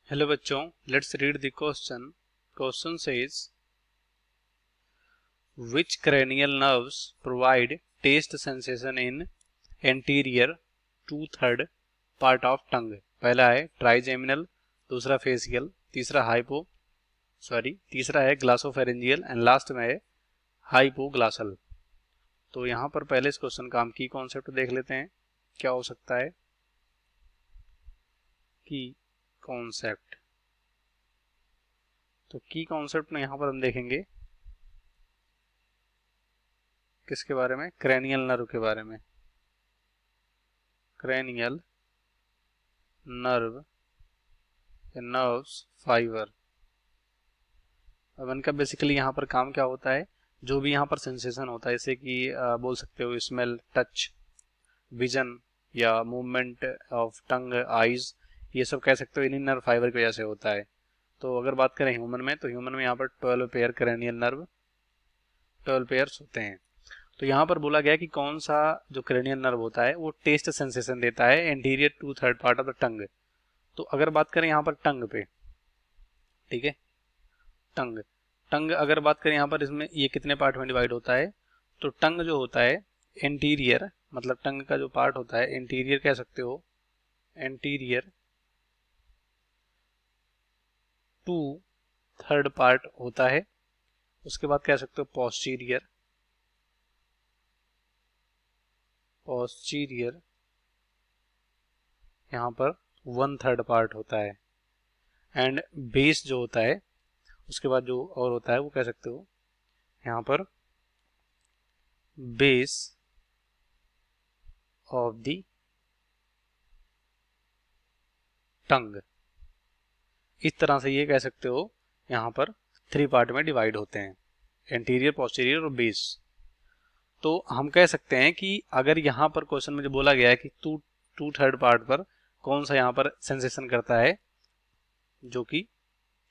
Hello बच्चों, let's read the question. Question says which cranial nerves provide taste sensation in anterior 2/3 part of tongue। पहला है trigeminal, दूसरा facial, तीसरा है ग्लासोफेरेंजियल and last में है हाइपोग्लासल। तो यहाँ पर पहले इस क्वेश्चन का हम की कॉन्सेप्ट देख लेते हैं। क्या हो सकता है की कॉन्सेप्ट? तो की कॉन्सेप्ट में यहाँ पर हम देखेंगे किसके बारे में? क्रेनियल नर्व के बारे में। Cranial nerve, nerves fibre. अब इनका बेसिकली यहाँ पर काम क्या होता है? जो भी यहाँ पर सेंसेशन होता है, जैसे कि बोल सकते हो स्मेल, टच, विजन या मूवमेंट ऑफ टंग, आईज, ये सब कह सकते हो इन्हीं नर्व फाइबर की वजह से होता है। तो अगर बात करें ह्यूमन में, तो ह्यूमन में यहाँ पर 12 पेयर क्रेनियल नर्व, 12 पेयर्स होते हैं। तो यहाँ पर बोला गया कि कौन सा जो क्रेनियल नर्व होता है वो टेस्ट सेंसेशन देता है anterior 2/3 part of the tongue. तो अगर बात करें यहाँ पर टंग पे, ठीक है, टंग टंग अगर बात करें यहाँ पर, इसमें ये कितने पार्ट में डिवाइड होता है? तो टंग जो होता है एंटीरियर, मतलब टंग का जो पार्ट होता है एंटीरियर कह सकते हो, एंटीरियर 2/3 पार्ट होता है। उसके बाद कह सकते हो पोस्टीरियर, पोस्टीरियर यहाँ पर 1/3 पार्ट होता है। एंड बेस जो होता है, उसके बाद जो और होता है वो कह सकते हो यहाँ पर बेस ऑफ द टंग। इस तरह से ये कह सकते हो यहाँ पर 3 पार्ट में डिवाइड होते हैं, एंटीरियर, पोस्टीरियर और बेस। तो हम कह सकते हैं कि अगर यहाँ पर क्वेश्चन में जो बोला गया है कि 2/3 पार्ट पर कौन सा यहाँ पर सेंसेशन करता है, जो कि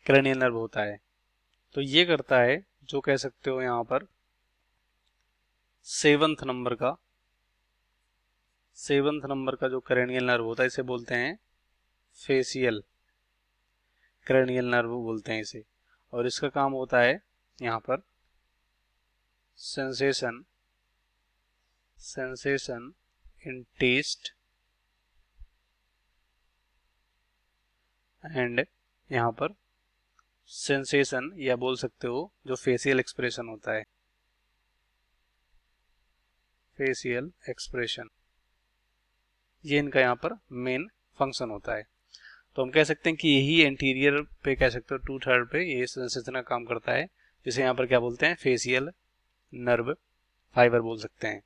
क्रेनियल नर्व होता है, तो ये करता है जो कह सकते हो यहाँ पर 7th नंबर का जो क्रेनियल नर्व होता है, इसे बोलते हैं फेसियल क्रेनियल नर्व बोलते हैं इसे। और इसका काम होता है यहाँ पर सेंसेशन इन टेस्ट एंड यहाँ पर सेंसेशन, या बोल सकते हो जो फेसियल एक्सप्रेशन होता है, फेसियल एक्सप्रेशन, ये इनका यहाँ पर मेन फंक्शन होता है। तो हम कह सकते हैं कि यही एंटीरियर पे कह सकते हो 2/3 पे ये सेंसेशन का काम करता है, जिसे यहाँ पर क्या बोलते हैं? फेसियल नर्व फाइबर बोल सकते हैं।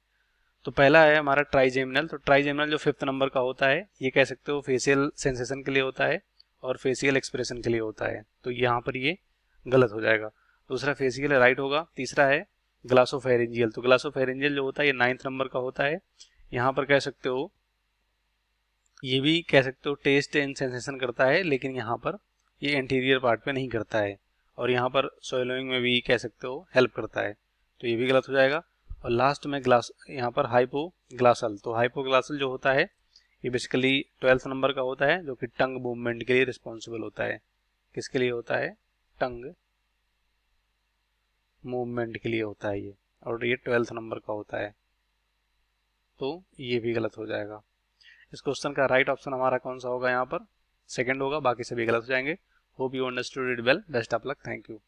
तो पहला है हमारा ट्राइजेमिनल। तो ट्राइजेमिनल जो 5th नंबर का होता है, ये कह सकते हो फेसियल सेंसेशन के लिए होता है और फेसियल एक्सप्रेशन के लिए होता है। तो यहाँ पर ये गलत हो जाएगा। दूसरा फेसियल राइट होगा। तीसरा है ग्लासोफेरेंजियल। तो ग्लासोफेरेंजियल जो होता है ये 9th नंबर का होता है। यहाँ पर कह सकते हो, ये भी कह सकते हो टेस्ट एंड सेंसेशन करता है, लेकिन यहाँ पर ये एंटीरियर पार्ट पे नहीं करता है, और यहाँ पर सोइलोइंग में भी कह सकते हो हेल्प करता है। तो ये भी गलत हो जाएगा। और लास्ट में ग्लास, यहाँ पर हाइपोग्लासल। तो हाइपोग्लासल जो होता है ये बेसिकली 12th नंबर का होता है, जो कि टंग मूवमेंट के लिए रिस्पॉन्सिबल होता है। किसके लिए होता है? टंग मूवमेंट के लिए होता है ये, और ये 12th नंबर का होता है। तो ये भी गलत हो जाएगा। इस क्वेश्चन का राइट ऑप्शन हमारा कौन सा होगा? यहाँ पर सेकंड होगा, बाकी सभी गलत हो जाएंगे। Hope you understood it well. Best of luck. Thank you.